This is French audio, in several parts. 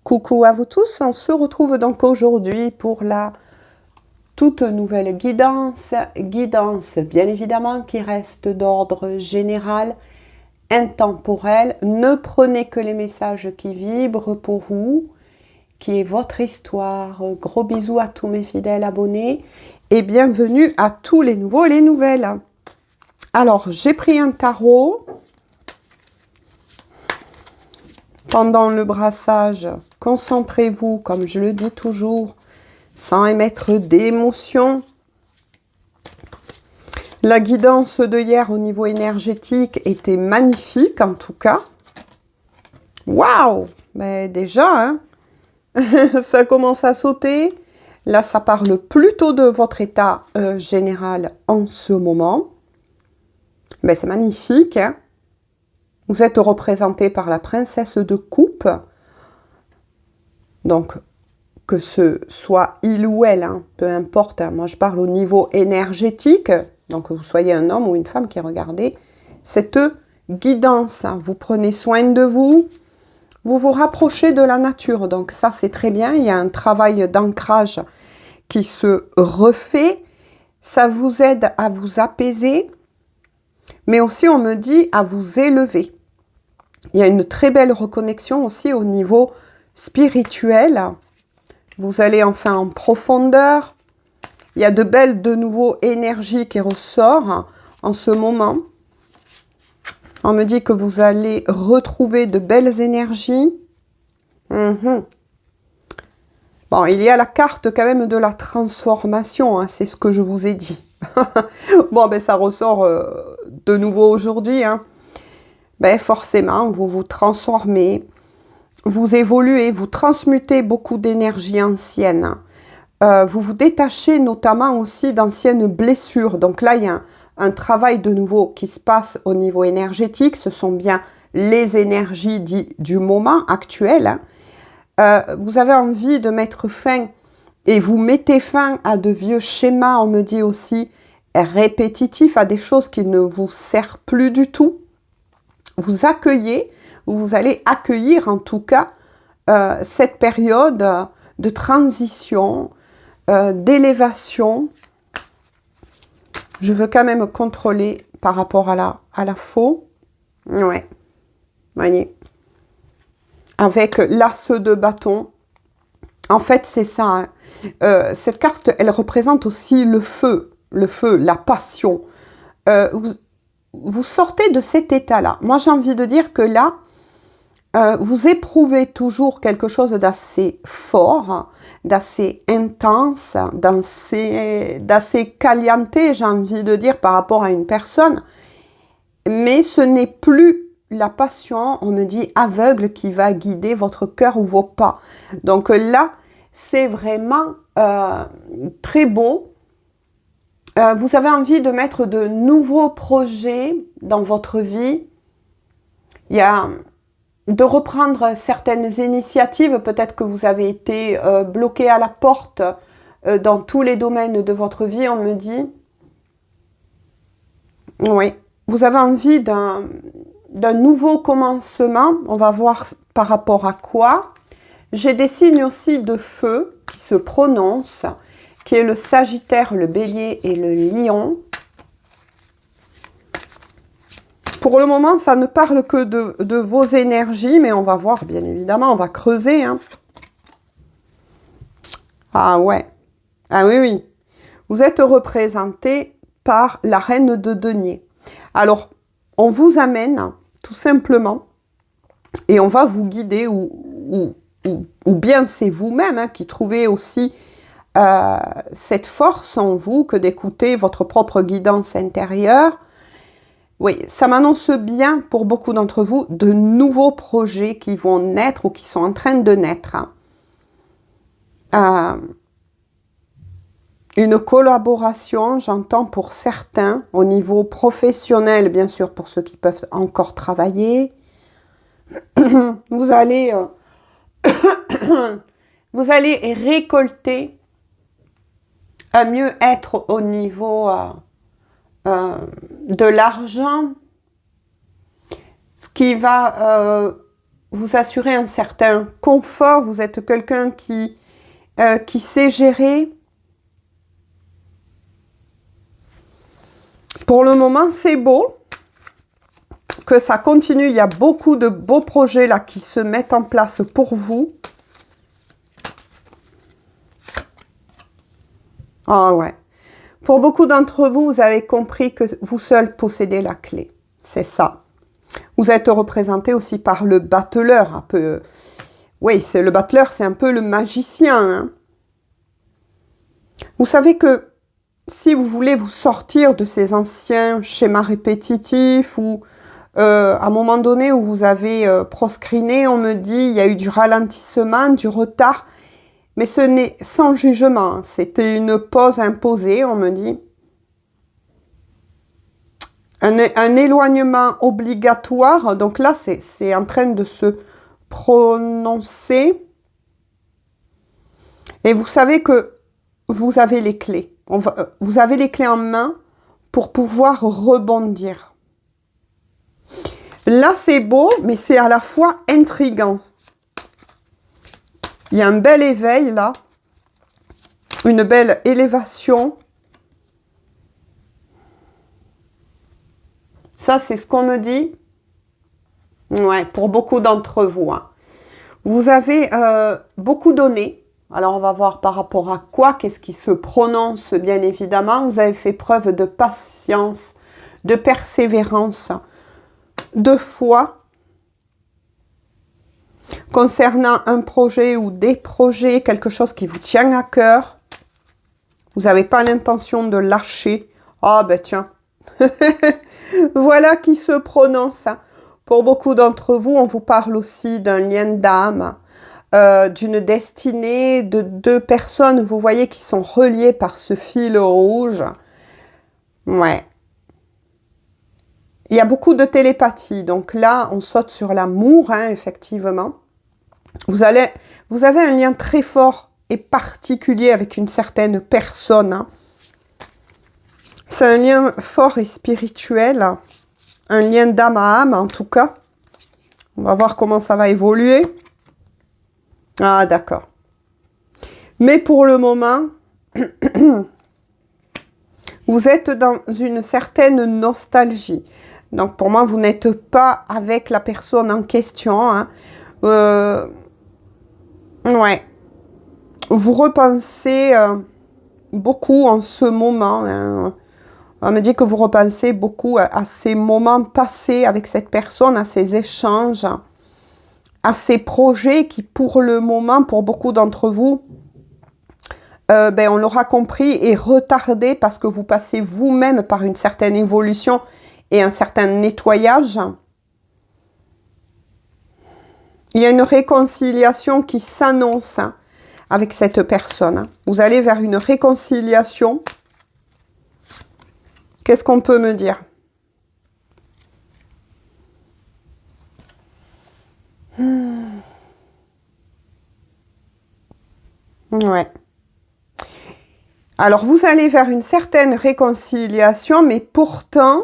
Coucou à vous tous, on se retrouve donc aujourd'hui pour la toute nouvelle guidance. Guidance bien évidemment qui reste d'ordre général, intemporel. Ne prenez que les messages qui vibrent pour vous, qui est votre histoire. Gros bisous à tous mes fidèles abonnés et bienvenue à tous les nouveaux et les nouvelles. Alors j'ai pris un tarot. Pendant le brassage, concentrez-vous, comme je le dis toujours, sans émettre d'émotion. La guidance de hier au niveau énergétique était magnifique, en tout cas. Waouh! Mais déjà, hein, ça commence à sauter. Là, ça parle plutôt de votre état général en ce moment. Mais c'est magnifique, hein? Vous êtes représenté par la princesse de coupe. Donc, que ce soit il ou elle, hein, peu importe. Hein, moi, je parle au niveau énergétique. Donc, que vous soyez un homme ou une femme qui regardez cette guidance. Hein, vous prenez soin de vous. Vous vous rapprochez de la nature. Donc, ça, c'est très bien. Il y a un travail d'ancrage qui se refait. Ça vous aide à vous apaiser. Mais aussi, on me dit à vous élever. Il y a une très belle reconnexion aussi au niveau spirituel. Vous allez enfin en profondeur. Il y a de nouveau énergie qui ressort en ce moment. On me dit que vous allez retrouver de belles énergies. Bon, il y a la carte quand même de la transformation, hein, c'est ce que je vous ai dit. Bon, ben ça ressort de nouveau aujourd'hui, hein. Ben forcément, vous vous transformez, vous évoluez, vous transmutez beaucoup d'énergie ancienne. Vous vous détachez notamment aussi d'anciennes blessures. Donc là, il y a un travail de nouveau qui se passe au niveau énergétique. Ce sont bien les énergies du moment actuel. Vous avez envie de mettre fin et vous mettez fin à de vieux schémas, on me dit aussi, répétitifs, à des choses qui ne vous servent plus du tout. Vous accueillez, ou vous allez accueillir en tout cas cette période de transition, d'élévation. Je veux quand même contrôler par rapport à la faux. Ouais, voyez. Avec l'as de bâton. En fait, c'est ça. Hein. Cette carte, elle représente aussi le feu, la passion. Vous sortez de cet état-là. Moi, j'ai envie de dire que là, vous éprouvez toujours quelque chose d'assez fort, d'assez intense, d'assez caliente, j'ai envie de dire, par rapport à une personne. Mais ce n'est plus la passion, on me dit, aveugle qui va guider votre cœur ou vos pas. Donc là, c'est vraiment très beau. Vous avez envie de mettre de nouveaux projets dans votre vie. Il y a de reprendre certaines initiatives. Peut-être que vous avez été bloqué à la porte dans tous les domaines de votre vie, on me dit. Oui, vous avez envie d'un nouveau commencement. On va voir par rapport à quoi. J'ai des signes aussi de feu qui se prononcent, qui est le Sagittaire, le Bélier et le Lion. Pour le moment, ça ne parle que de vos énergies, mais on va voir, bien évidemment, on va creuser. Hein. Ah ouais, ah oui, oui. Vous êtes représenté par la reine de denier. Alors, on vous amène, tout simplement, et on va vous guider, ou bien c'est vous-même hein, qui trouvez aussi cette force en vous que d'écouter votre propre guidance intérieure. Oui, ça m'annonce bien pour beaucoup d'entre vous de nouveaux projets qui vont naître ou qui sont en train de naître. Une collaboration, j'entends pour certains, au niveau professionnel, bien sûr, pour ceux qui peuvent encore travailler. Vous allez récolter un mieux-être au niveau de l'argent, ce qui va vous assurez un certain confort, vous êtes quelqu'un qui sait gérer. Pour le moment, c'est beau, que ça continue. Il y a beaucoup de beaux projets là qui se mettent en place pour vous. Ah ouais. Pour beaucoup d'entre vous, vous avez compris que vous seul possédez la clé. C'est ça. Vous êtes représenté aussi par le battleur, un peu. Oui, c'est le battleur, c'est un peu le magicien. Hein. Vous savez que si vous voulez vous sortir de ces anciens schémas répétitifs ou à un moment donné où vous avez proscriné, on me dit, il y a eu du ralentissement, du retard, mais ce n'est sans jugement. C'était une pause imposée, on me dit. Un éloignement obligatoire. Donc là, c'est en train de se prononcer. Et vous savez que vous avez les clés. Vous avez les clés en main pour pouvoir rebondir. Là, c'est beau, mais c'est à la fois intriguant. Il y a un bel éveil, là. Une belle élévation. Ça, c'est ce qu'on me dit. Ouais, pour beaucoup d'entre vous. Hein. Vous avez beaucoup donné. Alors, on va voir par rapport à quoi, qu'est-ce qui se prononce, bien évidemment. Vous avez fait preuve de patience, de persévérance, de foi. Concernant un projet ou des projets, quelque chose qui vous tient à cœur, vous n'avez pas l'intention de lâcher. Ah ben tiens, voilà qui se prononce. Pour beaucoup d'entre vous, on vous parle aussi d'un lien d'âme, d'une destinée, de deux personnes, vous voyez, qui sont reliées par ce fil rouge. Ouais. Il y a beaucoup de télépathie, donc là, on saute sur l'amour, hein, effectivement. Vous avez un lien très fort et particulier avec une certaine personne. Hein. C'est un lien fort et spirituel, un lien d'âme à âme en tout cas. On va voir comment ça va évoluer. Ah, d'accord. Mais pour le moment, vous êtes dans une certaine nostalgie. Donc pour moi, vous n'êtes pas avec la personne en question. Hein. Ouais. Vous repensez beaucoup en ce moment. Hein. On me dit que vous repensez beaucoup à ces moments passés avec cette personne, à ces échanges, à ces projets qui, pour le moment, pour beaucoup d'entre vous, on l'aura compris, est retardé parce que vous passez vous-même par une certaine évolution et un certain nettoyage. Il y a une réconciliation qui s'annonce avec cette personne. Vous allez vers une réconciliation. Qu'est-ce qu'on peut me dire? Ouais. Alors, vous allez vers une certaine réconciliation, mais pourtant,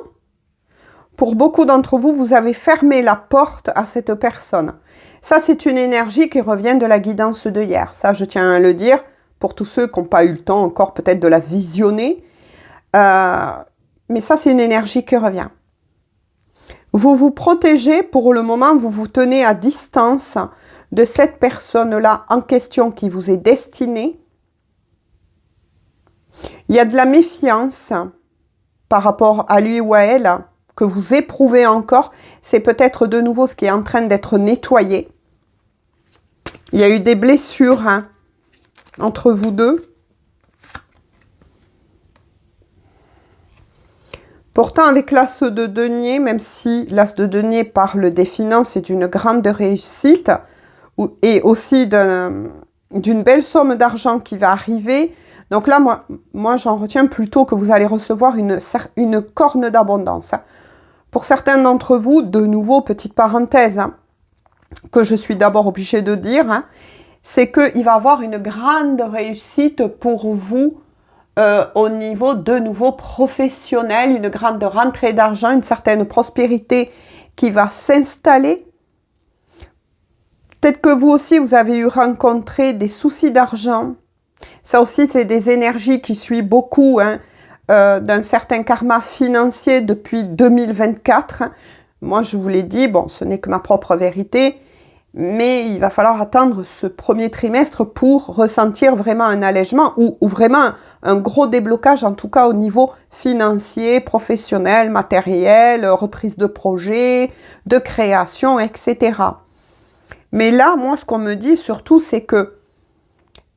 pour beaucoup d'entre vous, vous avez fermé la porte à cette personne. Ça, c'est une énergie qui revient de la guidance de hier. Ça, je tiens à le dire pour tous ceux qui n'ont pas eu le temps encore peut-être de la visionner. Mais ça, c'est une énergie qui revient. Vous vous protégez pour le moment, vous vous tenez à distance de cette personne-là en question qui vous est destinée. Il y a de la méfiance par rapport à lui ou à elle que vous éprouvez encore. C'est peut-être de nouveau ce qui est en train d'être nettoyé. Il y a eu des blessures hein, entre vous deux. Pourtant, avec l'as de denier, même si l'as de denier parle des finances et d'une grande réussite, et aussi d'une belle somme d'argent qui va arriver, donc là, moi j'en retiens plutôt que vous allez recevoir une corne d'abondance. Pour certains d'entre vous, de nouveau, petite parenthèse, hein, que je suis d'abord obligée de dire, hein, c'est qu'il va y avoir une grande réussite pour vous au niveau de nouveau professionnel, une grande rentrée d'argent, une certaine prospérité qui va s'installer. Peut-être que vous aussi, vous avez eu rencontré des soucis d'argent. Ça aussi, c'est des énergies qui suivent beaucoup hein, d'un certain karma financier depuis 2024. Moi, je vous l'ai dit, bon, ce n'est que ma propre vérité, mais il va falloir attendre ce premier trimestre pour ressentir vraiment un allègement ou vraiment un gros déblocage, en tout cas au niveau financier, professionnel, matériel, reprise de projet, de création, etc. Mais là, moi, ce qu'on me dit surtout, c'est que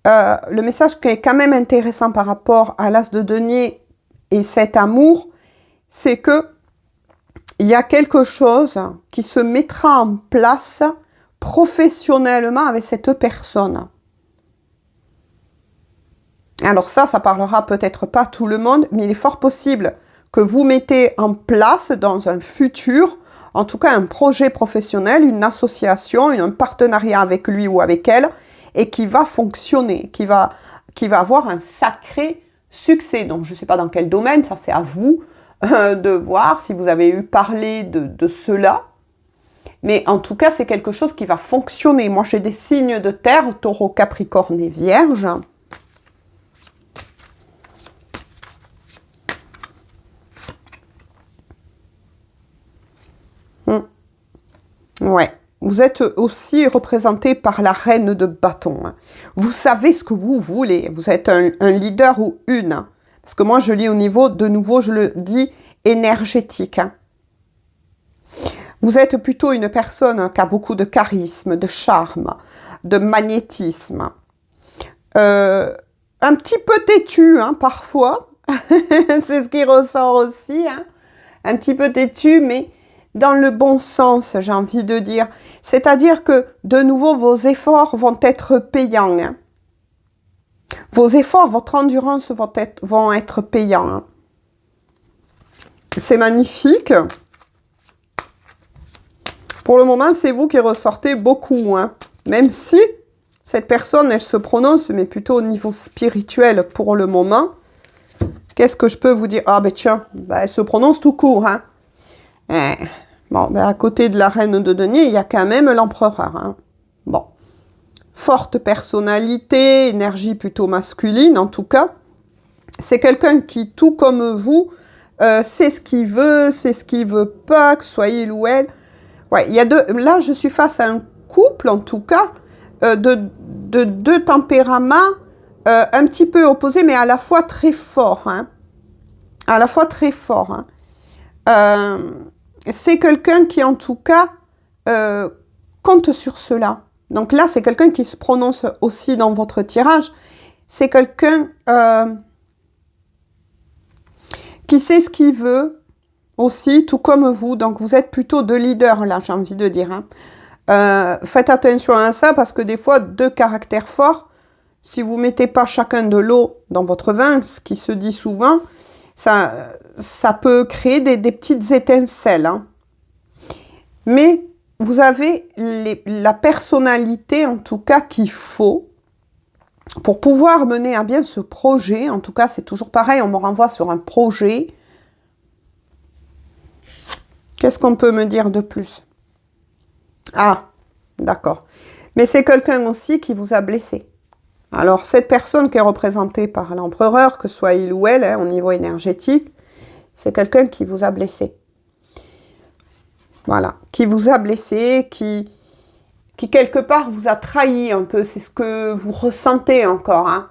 le message qui est quand même intéressant par rapport à l'as de denier et cet amour, c'est que il y a quelque chose qui se mettra en place professionnellement avec cette personne. Alors ça parlera peut-être pas tout le monde, mais il est fort possible que vous mettez en place dans un futur, en tout cas un projet professionnel, une association, un partenariat avec lui ou avec elle, et qui va fonctionner, qui va avoir un sacré succès. Donc je ne sais pas dans quel domaine, ça c'est à vous de voir si vous avez eu parlé de cela. Mais en tout cas, c'est quelque chose qui va fonctionner. Moi, j'ai des signes de terre, Taureau, Capricorne et Vierge. Ouais. Vous êtes aussi représenté par la reine de bâton. Vous savez ce que vous voulez. Vous êtes un leader ou une. Parce que moi, je lis au niveau, de nouveau, je le dis, énergétique. Vous êtes plutôt une personne qui a beaucoup de charisme, de charme, de magnétisme. Un petit peu têtu, hein, parfois. C'est ce qui ressort aussi. Hein. Un petit peu têtu, mais dans le bon sens, j'ai envie de dire. C'est-à-dire que, de nouveau, vos efforts vont être payants. Hein. Vos efforts, votre endurance vont être payants. Hein. C'est magnifique. Pour le moment, c'est vous qui ressortez beaucoup. Hein. Même si cette personne, elle se prononce, mais plutôt au niveau spirituel pour le moment. Qu'est-ce que je peux vous dire? Ah ben tiens, ben, elle se prononce tout court. Hein. Bon, ben, à côté de la reine de denier, il y a quand même l'empereur. Hein. Bon. Forte personnalité, énergie plutôt masculine en tout cas. C'est quelqu'un qui, tout comme vous, sait ce qu'il veut, sait ce qu'il veut pas, que soit il ou elle. Ouais, il y a là, je suis face à un couple, en tout cas, de deux tempéraments un petit peu opposés, mais à la fois très forts. Hein. À la fois très forts. Hein. C'est quelqu'un qui, en tout cas, compte sur cela. Donc là, c'est quelqu'un qui se prononce aussi dans votre tirage. C'est quelqu'un qui sait ce qu'il veut aussi, tout comme vous. Donc vous êtes plutôt deux leaders, là, j'ai envie de dire. Hein. Faites attention à ça, parce que des fois, deux caractères forts, si vous ne mettez pas chacun de l'eau dans votre vin, ce qui se dit souvent, ça peut créer des petites étincelles. Hein. Mais vous avez la personnalité, en tout cas, qu'il faut pour pouvoir mener à bien ce projet. En tout cas, c'est toujours pareil, on me renvoie sur un projet. Qu'est-ce qu'on peut me dire de plus? Ah, d'accord. Mais c'est quelqu'un aussi qui vous a blessé. Alors, cette personne qui est représentée par l'empereur, que ce soit il ou elle, hein, au niveau énergétique, c'est quelqu'un qui vous a blessé. Voilà, qui vous a blessé, qui quelque part vous a trahi un peu, c'est ce que vous ressentez encore. Hein.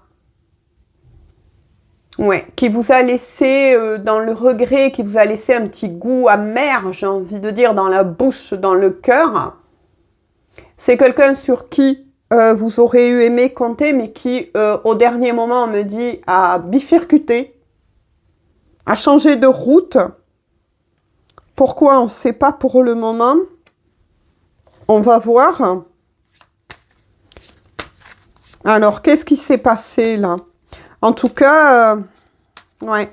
Ouais, qui vous a laissé dans le regret, qui vous a laissé un petit goût amer, j'ai envie de dire, dans la bouche, dans le cœur. C'est quelqu'un sur qui vous aurez eu aimé compter, mais qui, au dernier moment, on me dit, a bifurqué, a changé de route. Pourquoi? On ne sait pas pour le moment. On va voir. Alors, qu'est-ce qui s'est passé là? En tout cas, ouais.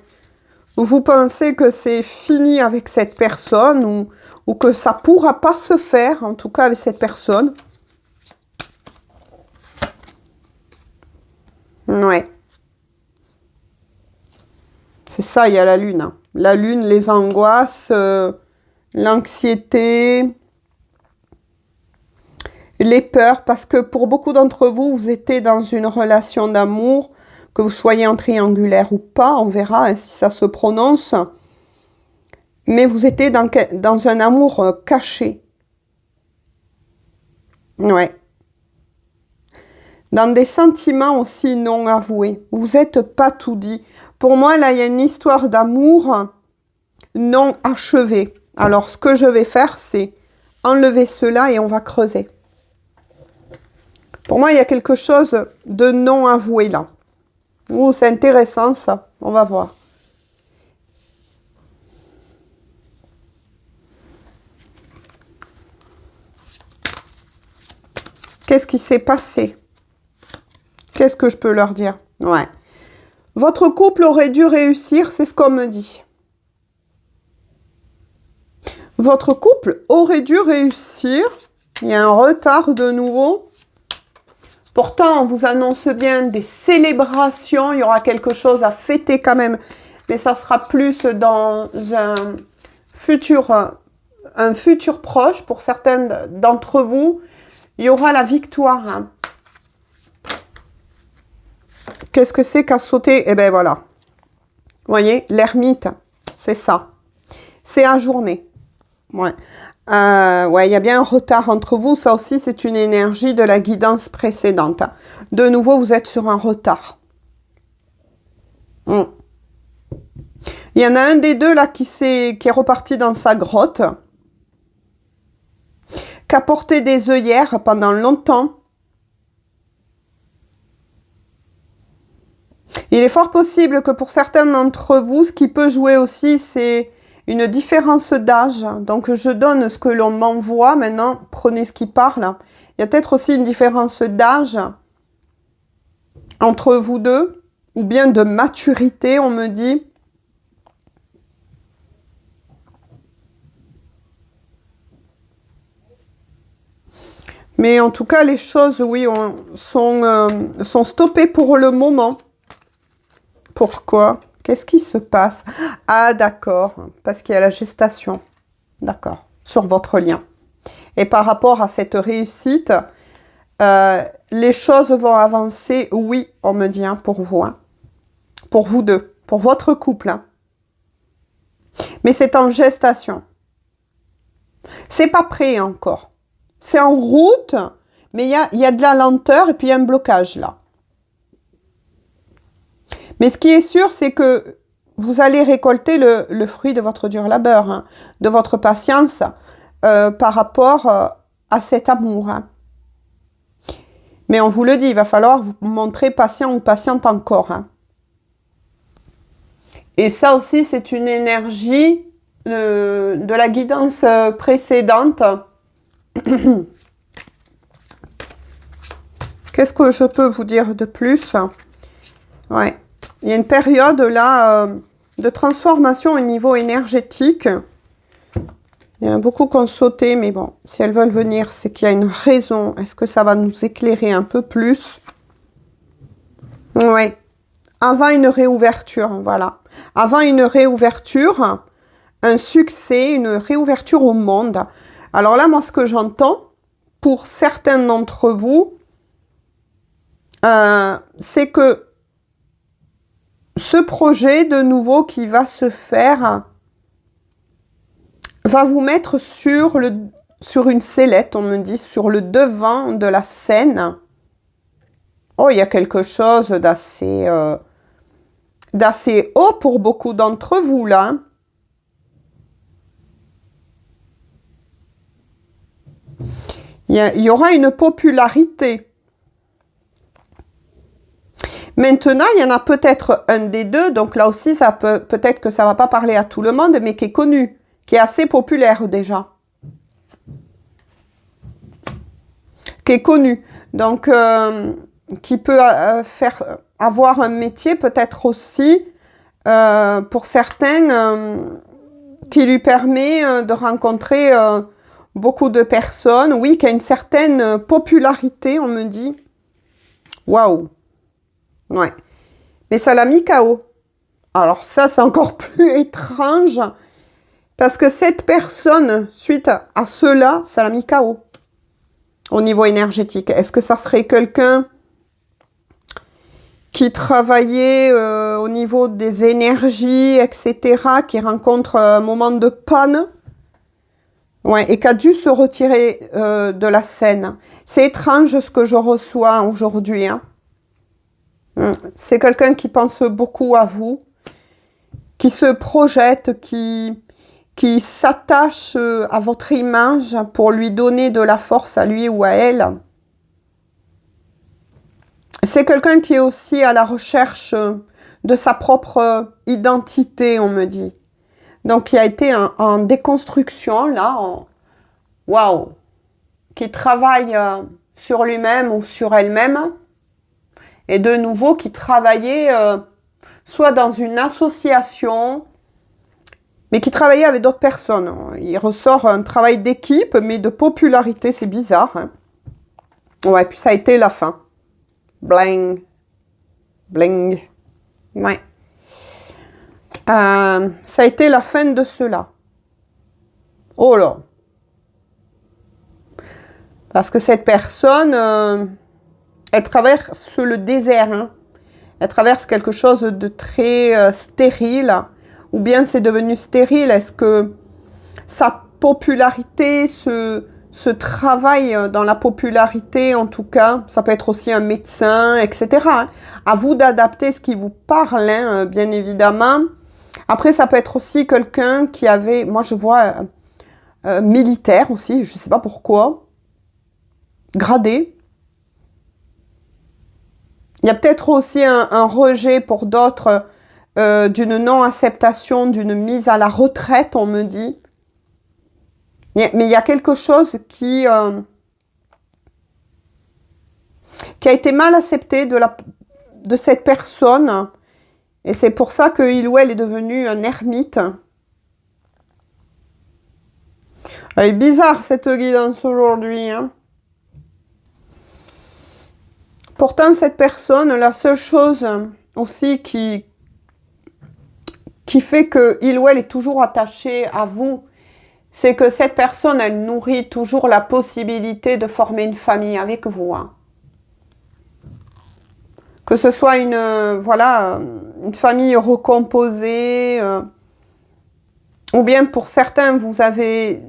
Vous pensez que c'est fini avec cette personne ou que ça ne pourra pas se faire, en tout cas avec cette personne. Ouais. C'est ça, il y a la lune. Hein. La lune, les angoisses, l'anxiété, les peurs, parce que pour beaucoup d'entre vous, vous étiez dans une relation d'amour, que vous soyez en triangulaire ou pas, on verra hein, si ça se prononce. Mais vous étiez dans un amour caché. Ouais. Dans des sentiments aussi non avoués. Vous n'êtes pas tout dit. Pour moi, là, il y a une histoire d'amour non achevée. Alors, ce que je vais faire, c'est enlever cela et on va creuser. Pour moi, il y a quelque chose de non avoué là. Oh, c'est intéressant ça. On va voir. Qu'est-ce qui s'est passé? Qu'est-ce que je peux leur dire? Ouais. Votre couple aurait dû réussir, c'est ce qu'on me dit. Votre couple aurait dû réussir. Il y a un retard de nouveau. Pourtant, on vous annonce bien des célébrations. Il y aura quelque chose à fêter quand même. Mais ça sera plus dans un futur proche. Pour certains d'entre vous, il y aura la victoire. Hein. Qu'est-ce que c'est qu'à sauter? Eh bien voilà. Vous voyez, l'ermite, c'est ça. C'est à journée. Ouais. Ouais, il y a bien un retard entre vous. Ça aussi, c'est une énergie de la guidance précédente. De nouveau, vous êtes sur un retard. Il y en a un des deux là qui est reparti dans sa grotte, qui a porté des œillères pendant longtemps. Il est fort possible que pour certains d'entre vous, ce qui peut jouer aussi, c'est une différence d'âge. Donc, je donne ce que l'on m'envoie. Maintenant, prenez ce qui parle. Il y a peut-être aussi une différence d'âge entre vous deux, ou bien de maturité, on me dit. Mais en tout cas, les choses, oui, sont stoppées pour le moment. Pourquoi? Qu'est-ce qui se passe? Ah, d'accord, parce qu'il y a la gestation. D'accord, sur votre lien. Et par rapport à cette réussite, les choses vont avancer, oui, on me dit, hein, pour vous. Hein. Pour vous deux, pour votre couple. Hein. Mais c'est en gestation. C'est pas prêt encore. C'est en route, mais il y a de la lenteur et puis il y a un blocage là. Mais ce qui est sûr, c'est que vous allez récolter le fruit de votre dur labeur, hein, de votre patience par rapport à cet amour. Hein. Mais on vous le dit, il va falloir vous montrer patient ou patiente encore. Hein. Et ça aussi, c'est une énergie de la guidance précédente. Qu'est-ce que je peux vous dire de plus? Ouais. Il y a une période là de transformation au niveau énergétique. Il y en a beaucoup qui ont sauté, mais bon, si elles veulent venir, c'est qu'il y a une raison. Est-ce que ça va nous éclairer un peu plus? Oui. Avant une réouverture, voilà. Avant une réouverture, un succès, une réouverture au monde. Alors là, moi, ce que j'entends, pour certains d'entre vous, c'est que ce projet de nouveau qui va se faire va vous mettre sur une sellette, on me dit, sur le devant de la scène. Oh, il y a quelque chose d'assez haut pour beaucoup d'entre vous, là. Il y aura une popularité. Maintenant, il y en a peut-être un des deux, donc là aussi, peut-être que ça ne va pas parler à tout le monde, mais qui est connu, qui est assez populaire déjà. Qui est connu. Donc, qui peut avoir un métier peut-être aussi, pour certains, qui lui permet de rencontrer beaucoup de personnes. Oui, qui a une certaine popularité, on me dit. Waouh! Ouais. Mais ça l'a mis KO. Alors ça, c'est encore plus étrange. Parce que cette personne, suite à cela, ça l'a mis KO. au niveau énergétique? Est-ce que ça serait quelqu'un qui travaillait au niveau des énergies, etc., qui rencontre un moment de panne? Ouais, et qui a dû se retirer de la scène. C'est étrange ce que je reçois aujourd'hui. Hein. C'est quelqu'un qui pense beaucoup à vous, qui se projette, qui s'attache à votre image pour lui donner de la force à lui ou à elle. C'est quelqu'un qui est aussi à la recherche de sa propre identité, on me dit. Donc, qui a été en déconstruction, là, waouh, qui travaille sur lui-même ou sur elle-même, et de nouveau, qui travaillait soit dans une association, mais qui travaillait avec d'autres personnes. Il ressort un travail d'équipe, mais de popularité, c'est bizarre. Hein. Ouais, puis ça a été la fin. Bling. Bling. Ouais. Ça a été la fin de cela. Oh là. Parce que cette personne, elle traverse le désert. Hein. Elle traverse quelque chose de très stérile. Ou bien c'est devenu stérile. Est-ce que sa popularité, ce travail dans la popularité, en tout cas, ça peut être aussi un médecin, etc. Hein. À vous d'adapter ce qui vous parle, hein, bien évidemment. Après, ça peut être aussi quelqu'un qui avait, moi je vois, militaire aussi, je ne sais pas pourquoi, gradé. Il y a peut-être aussi un rejet pour d'autres d'une non-acceptation, d'une mise à la retraite, on me dit. Mais il y a quelque chose qui a été mal accepté de cette personne. Et c'est pour ça qu'il ou elle est devenu un ermite. Elle est bizarre cette guidance aujourd'hui. Hein. Pourtant, cette personne, la seule chose aussi qui fait qu'il ou elle est toujours attaché à vous, c'est que cette personne, elle nourrit toujours la possibilité de former une famille avec vous. Hein. Que ce soit une famille recomposée, ou bien pour certains, vous avez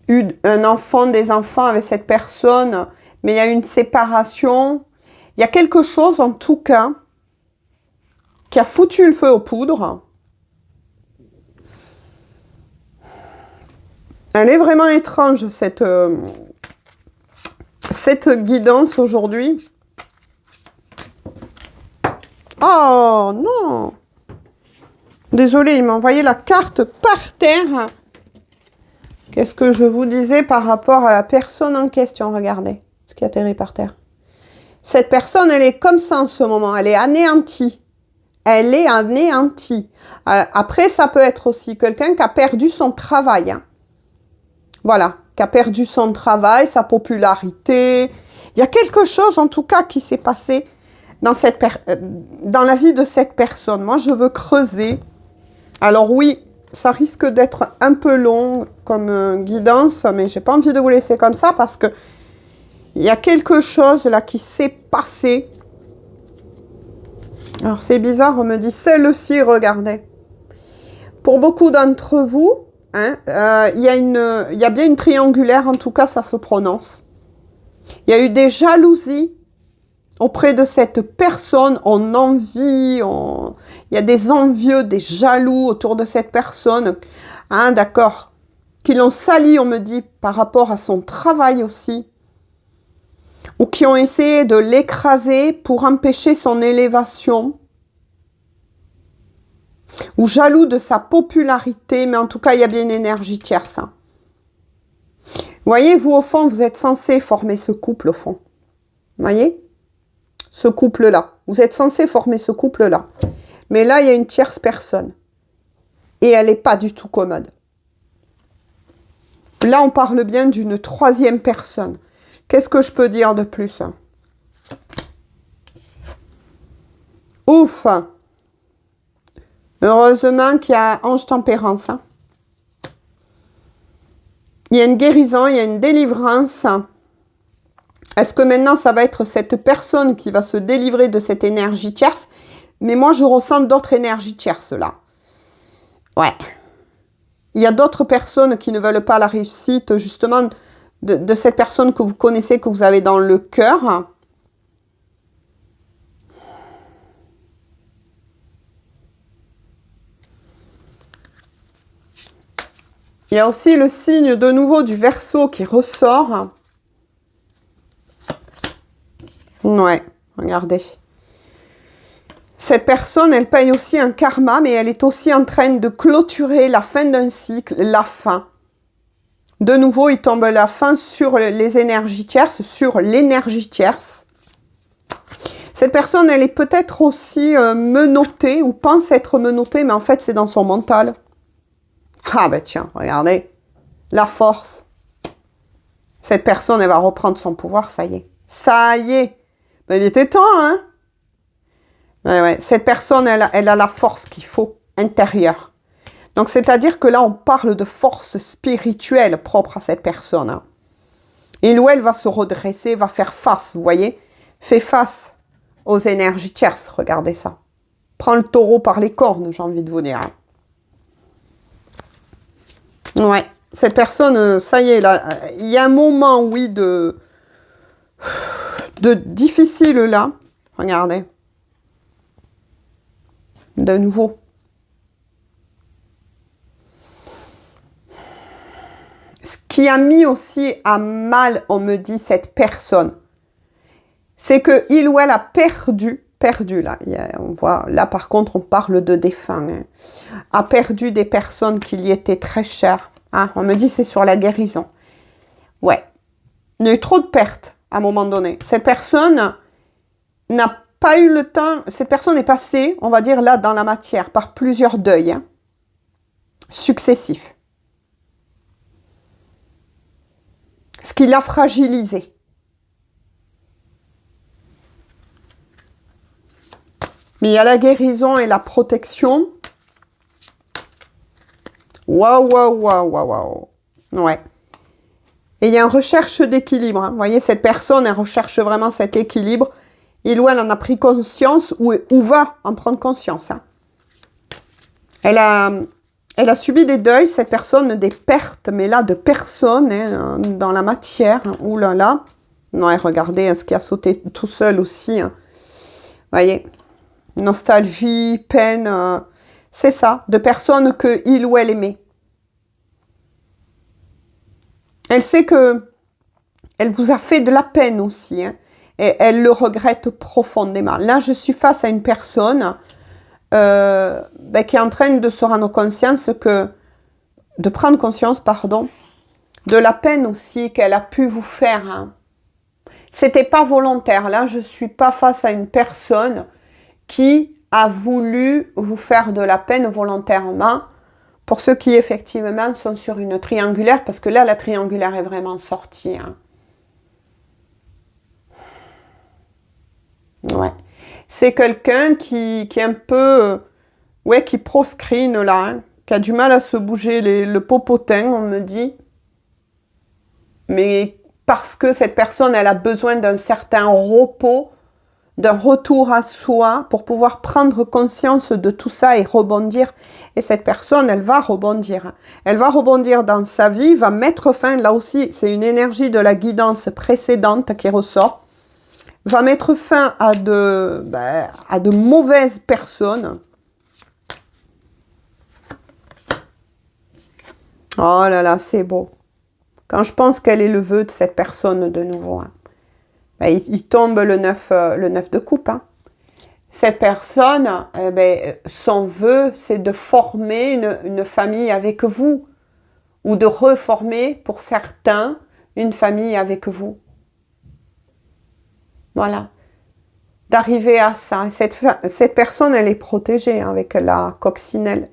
eu un enfant, des enfants avec cette personne, mais il y a une séparation. Il y a quelque chose, en tout cas, qui a foutu le feu aux poudres. Elle est vraiment étrange, cette guidance aujourd'hui. Oh non! Désolée, il m'a envoyé la carte par terre. Qu'est-ce que je vous disais par rapport à la personne en question? Regardez ce qui atterrit par terre. Cette personne, elle est comme ça en ce moment. Elle est anéantie. Elle est anéantie. Après, ça peut être aussi quelqu'un qui a perdu son travail. Hein. Voilà, qui a perdu son travail, sa popularité. Il y a quelque chose, en tout cas, qui s'est passé dans la vie de cette personne. Moi, je veux creuser. Alors oui, ça risque d'être un peu long comme guidance, mais j'ai pas envie de vous laisser comme ça parce que il y a quelque chose là qui s'est passé. Alors c'est bizarre, on me dit celle-ci, regardez. Pour beaucoup d'entre vous, hein, il y a bien une triangulaire, en tout cas ça se prononce. Il y a eu des jalousies auprès de cette personne, on envie, il y a des envieux, des jaloux autour de cette personne, hein, d'accord, qui l'ont sali, on me dit, par rapport à son travail aussi, ou qui ont essayé de l'écraser pour empêcher son élévation, ou jaloux de sa popularité, mais en tout cas, il y a bien une énergie tierce. Hein. Voyez, vous, au fond, vous êtes censé former ce couple, au fond. Voyez ? Ce couple-là. Vous êtes censé former ce couple-là. Mais là, il y a une tierce personne. Et elle n'est pas du tout commode. Là, on parle bien d'une troisième personne. Qu'est-ce que je peux dire de plus? Ouf! Heureusement qu'il y a Ange Tempérance. Hein. Il y a une guérison, il y a une délivrance. Est-ce que maintenant, ça va être cette personne qui va se délivrer de cette énergie tierce? Mais moi, je ressens d'autres énergies tierces, là. Ouais. Il y a d'autres personnes qui ne veulent pas la réussite, justement, de cette personne que vous connaissez, que vous avez dans le cœur. Il y a aussi le signe de nouveau du Verseau qui ressort. Ouais, regardez. Cette personne, elle paye aussi un karma, mais elle est aussi en train de clôturer la fin d'un cycle, la fin. De nouveau, il tombe la fin sur les énergies tierces, sur l'énergie tierce. Cette personne, elle est peut-être aussi menottée, ou pense être menottée, mais en fait, c'est dans son mental. Ah ben tiens, regardez, la force. Cette personne, elle va reprendre son pouvoir, ça y est. Ça y est. Mais il était temps, hein. Ouais. Cette personne, elle a la force qu'il faut, intérieure. Donc, c'est-à-dire que là, on parle de force spirituelle propre à cette personne. Hein. Et où elle va se redresser, va faire face, vous voyez. Fait face aux énergies tierces, regardez ça. Prends le taureau par les cornes, j'ai envie de vous dire. Hein. Ouais, cette personne, ça y est, là, il y a un moment, oui, de difficile là. Regardez. De nouveau. Ce qui a mis aussi à mal, on me dit, cette personne, c'est que il ou elle a perdu là. On voit, là par contre, on parle de défunts. Hein, a perdu des personnes qui lui étaient très chères. Hein, on me dit c'est sur la guérison. Ouais. Il y a eu trop de pertes à un moment donné. Cette personne n'a pas eu le temps. Cette personne est passée, on va dire là, dans la matière, par plusieurs deuils hein, successifs. Ce qui l'a fragilisé. Mais il y a la guérison et la protection. Waouh. Ouais. Et il y a une recherche d'équilibre. Hein. Vous voyez, cette personne, elle recherche vraiment cet équilibre. Et où elle en a pris conscience, ou va en prendre conscience. Hein. Elle a subi des deuils, cette personne, des pertes, mais là, de personnes, hein, dans la matière. Ouh là là. Ouais, regardez, ce qui a sauté tout seul aussi. Hein. Vous voyez, nostalgie, peine, c'est ça, de personnes que il ou elle aimait. Elle sait que elle vous a fait de la peine aussi, hein, et elle le regrette profondément. Là, je suis face à une personne qui est en train de se rendre conscience de prendre conscience, pardon, de la peine aussi qu'elle a pu vous faire. Hein. C'était pas volontaire. Là, je suis pas face à une personne qui a voulu vous faire de la peine volontairement, pour ceux qui effectivement sont sur une triangulaire, parce que là la triangulaire est vraiment sortie. Hein. Ouais. C'est quelqu'un qui est un peu, ouais, qui proscrine là, hein, qui a du mal à se bouger le popotin, on me dit. Mais parce que cette personne, elle a besoin d'un certain repos, d'un retour à soi pour pouvoir prendre conscience de tout ça et rebondir. Et cette personne, elle va rebondir. Elle va rebondir dans sa vie, va mettre fin, là aussi, c'est une énergie de la guidance précédente qui ressort, va mettre fin à de mauvaises personnes. Oh là là, c'est beau. Quand je pense quel est le vœu de cette personne de nouveau, hein. Il tombe le 9 de coupe. Hein. Cette personne, son vœu, c'est de former une famille avec vous. Ou de reformer, pour certains, une famille avec vous. Voilà. D'arriver à ça. Cette personne, elle est protégée hein, avec la coccinelle.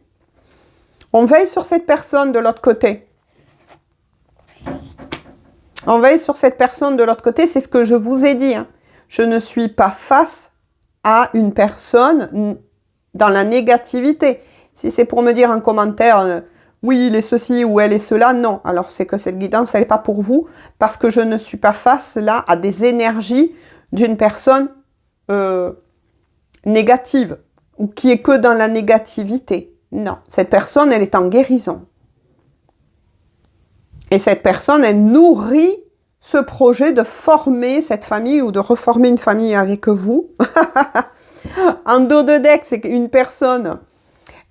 On veille sur cette personne de l'autre côté. On veille sur cette personne de l'autre côté, c'est ce que je vous ai dit. Hein. Je ne suis pas face à une personne dans la négativité. Si c'est pour me dire un commentaire, oui, il est ceci ou elle est cela. Non, alors c'est que cette guidance, elle n'est pas pour vous, parce que je ne suis pas face là à des énergies d'une personne négative, ou qui est que dans la négativité. Non, cette personne, elle est en guérison. Et cette personne, elle nourrit ce projet de former cette famille ou de reformer une famille avec vous. En dos de deck, c'est une personne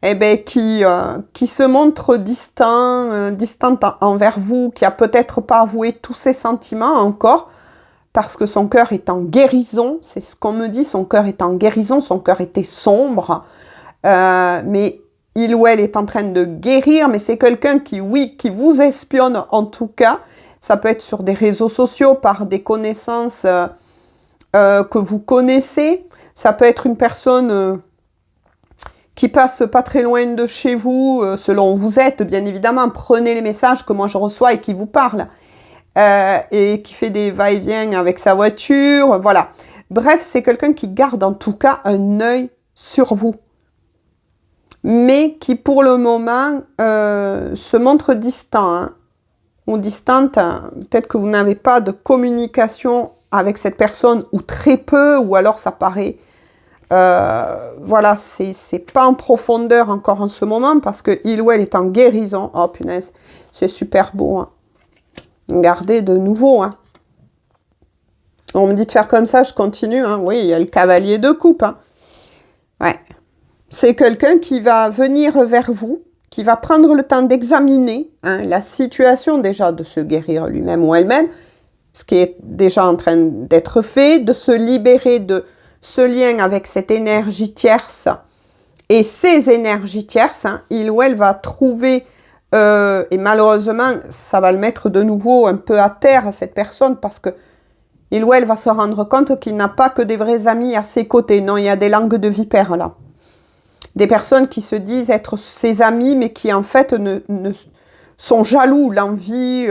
qui se montre distante envers vous, qui a peut-être pas avoué tous ses sentiments encore, parce que son cœur est en guérison. C'est ce qu'on me dit, son cœur est en guérison, son cœur était sombre. Mais il ou elle est en train de guérir, mais c'est quelqu'un qui, oui, qui vous espionne en tout cas. Ça peut être sur des réseaux sociaux, par des connaissances que vous connaissez. Ça peut être une personne qui passe pas très loin de chez vous, selon où vous êtes, bien évidemment. Prenez les messages que moi je reçois et qui vous parlent. Et qui fait des va-et-vient avec sa voiture, voilà. Bref, c'est quelqu'un qui garde en tout cas un œil sur vous. Mais qui pour le moment se montre distant, hein, ou distante. Hein. Peut-être que vous n'avez pas de communication avec cette personne, ou très peu, ou alors ça paraît... voilà, c'est pas en profondeur encore en ce moment, parce que il ou elle est en guérison. Oh punaise, c'est super beau. Hein. Regardez de nouveau. Hein. On me dit de faire comme ça, je continue. Hein. Oui, il y a le cavalier de coupe. Hein. Ouais. C'est quelqu'un qui va venir vers vous, qui va prendre le temps d'examiner la situation déjà, de se guérir lui-même ou elle-même, ce qui est déjà en train d'être fait, de se libérer de ce lien avec cette énergie tierce et ces énergies tierces. Hein, il ou elle va trouver, et malheureusement, ça va le mettre de nouveau un peu à terre à cette personne, parce que il ou elle va se rendre compte qu'il n'a pas que des vrais amis à ses côtés. Non, il y a des langues de vipère là. Des personnes qui se disent être ses amis, mais qui en fait ne sont jaloux, l'envie,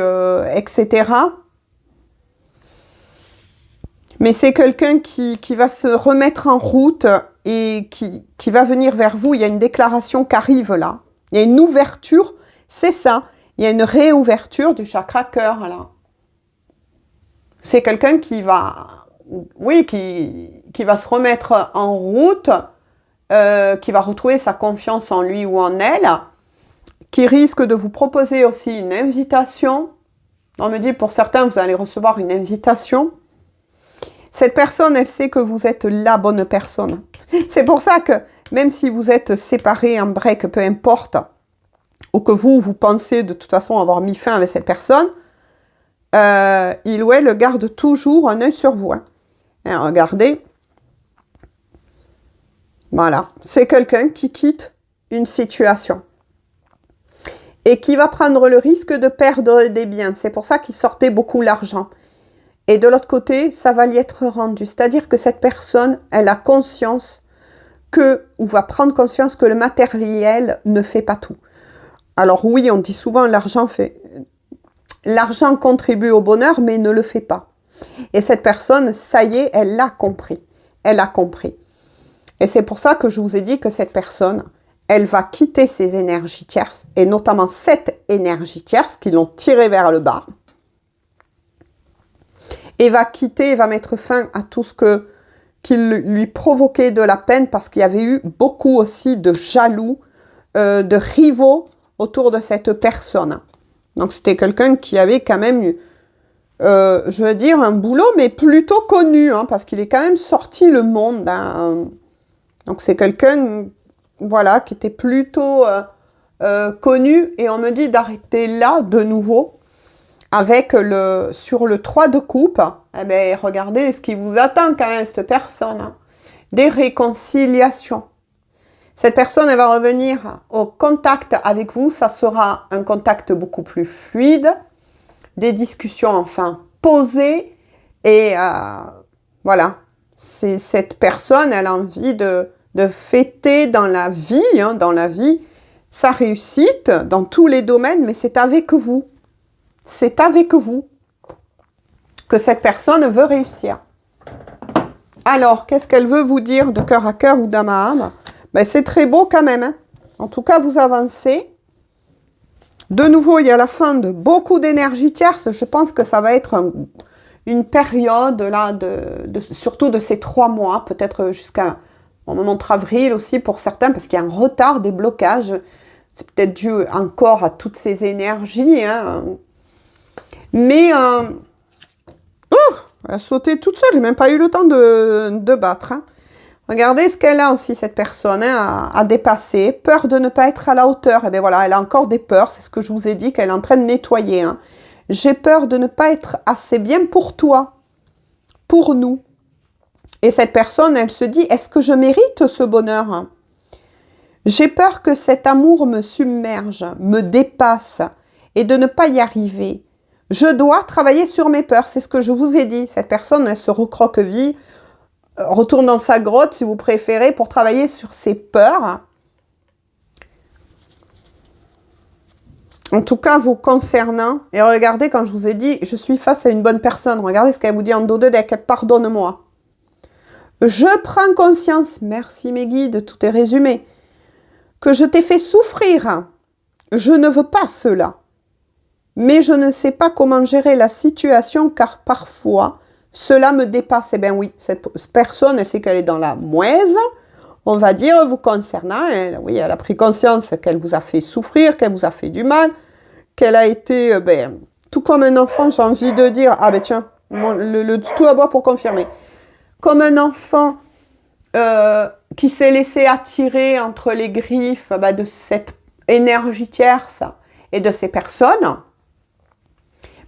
etc. Mais c'est quelqu'un qui va se remettre en route et qui va venir vers vous. Il y a une déclaration qui arrive là. Il y a une ouverture, c'est ça. Il y a une réouverture du chakra cœur là. C'est quelqu'un qui va, oui, qui va se remettre en route, qui va retrouver sa confiance en lui ou en elle, qui risque de vous proposer aussi une invitation. On me dit, pour certains, vous allez recevoir une invitation. Cette personne, elle sait que vous êtes la bonne personne. C'est pour ça que, même si vous êtes séparés en break, peu importe, ou que vous pensez de toute façon avoir mis fin avec cette personne, il ou elle garde toujours un œil sur vous. Hein. Et regardez. Voilà. C'est quelqu'un qui quitte une situation. Et qui va prendre le risque de perdre des biens. C'est pour ça qu'il sortait beaucoup l'argent. Et de l'autre côté, ça va lui être rendu. C'est-à-dire que cette personne, elle a conscience que, ou va prendre conscience que le matériel ne fait pas tout. Alors oui, on dit souvent l'argent contribue au bonheur, mais ne le fait pas. Et cette personne, ça y est, elle l'a compris. Elle a compris. Et c'est pour ça que je vous ai dit que cette personne, elle va quitter ses énergies tierces, et notamment cette énergie tierce qui l'ont tirée vers le bas, et va quitter, va mettre fin à tout ce qui lui provoquait de la peine, parce qu'il y avait eu beaucoup aussi de jaloux, de rivaux autour de cette personne. Donc c'était quelqu'un qui avait quand même eu, je veux dire, un boulot, mais plutôt connu, hein, parce qu'il est quand même sorti le monde. Hein. Donc c'est quelqu'un, voilà, qui était plutôt connu, et on me dit d'arrêter là de nouveau. Avec sur le 3 de coupe, eh bien, regardez ce qui vous attend quand même, cette personne. Hein. Des réconciliations. Cette personne, elle va revenir au contact avec vous. Ça sera un contact beaucoup plus fluide. Des discussions enfin posées. Et voilà. Cette personne, elle a envie de fêter dans la vie, sa réussite dans tous les domaines, mais c'est avec vous. C'est avec vous que cette personne veut réussir. Alors, qu'est-ce qu'elle veut vous dire de cœur à cœur ou d'âme à âme? Ben, c'est très beau quand même. Hein. En tout cas, vous avancez. De nouveau, il y a la fin de beaucoup d'énergie tierce. Je pense que ça va être une période, là, surtout de ces 3 mois, peut-être jusqu'à, on montre avril aussi pour certains, parce qu'il y a un retard, des blocages. C'est peut-être dû encore à toutes ces énergies. Hein. Mais, elle a sauté toute seule, j'ai même pas eu le temps de battre. Hein. Regardez ce qu'elle a aussi, cette personne, hein, à dépasser. Peur de ne pas être à la hauteur. Et bien voilà, elle a encore des peurs. C'est ce que je vous ai dit, qu'elle est en train de nettoyer. Hein. J'ai peur de ne pas être assez bien pour toi, pour nous. Et cette personne, elle se dit, est-ce que je mérite ce bonheur? J'ai peur que cet amour me submerge, me dépasse et de ne pas y arriver. Je dois travailler sur mes peurs. C'est ce que je vous ai dit. Cette personne, elle se recroqueville. Retourne dans sa grotte, si vous préférez, pour travailler sur ses peurs. En tout cas, vous concernant. Et regardez, quand je vous ai dit, je suis face à une bonne personne. Regardez ce qu'elle vous dit en dos de deck. Pardonne-moi. Je prends conscience, merci mes guides, tout est résumé, que je t'ai fait souffrir. Je ne veux pas cela. Mais je ne sais pas comment gérer la situation, car parfois, cela me dépasse. Eh bien oui, cette personne, elle sait qu'elle est dans la mouise, on va dire, vous concernant. Oui, elle a pris conscience qu'elle vous a fait souffrir, qu'elle vous a fait du mal, qu'elle a été, tout comme un enfant, j'ai envie de dire, ah ben tiens, le tout à boire pour confirmer. Comme un enfant qui s'est laissé attirer entre les griffes de cette énergie tierce et de ces personnes,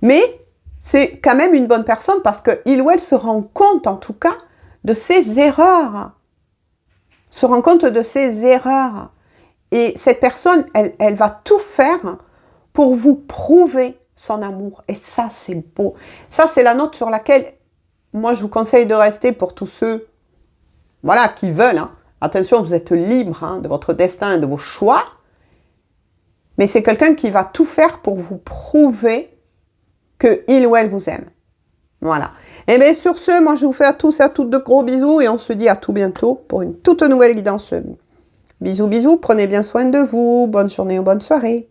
mais c'est quand même une bonne personne parce qu'il ou elle se rend compte, en tout cas, de ses erreurs. Se rend compte de ses erreurs. Et cette personne, elle va tout faire pour vous prouver son amour. Et ça, c'est beau. Ça, c'est la note sur laquelle, moi, je vous conseille de rester pour tous ceux qui veulent. Hein. Attention, vous êtes libre de votre destin et de vos choix. Mais c'est quelqu'un qui va tout faire pour vous prouver qu'il ou elle vous aime. Voilà. Et bien sur ce, moi je vous fais à tous et à toutes de gros bisous et on se dit à tout bientôt pour une toute nouvelle guidance. Bisous, bisous, prenez bien soin de vous. Bonne journée ou bonne soirée.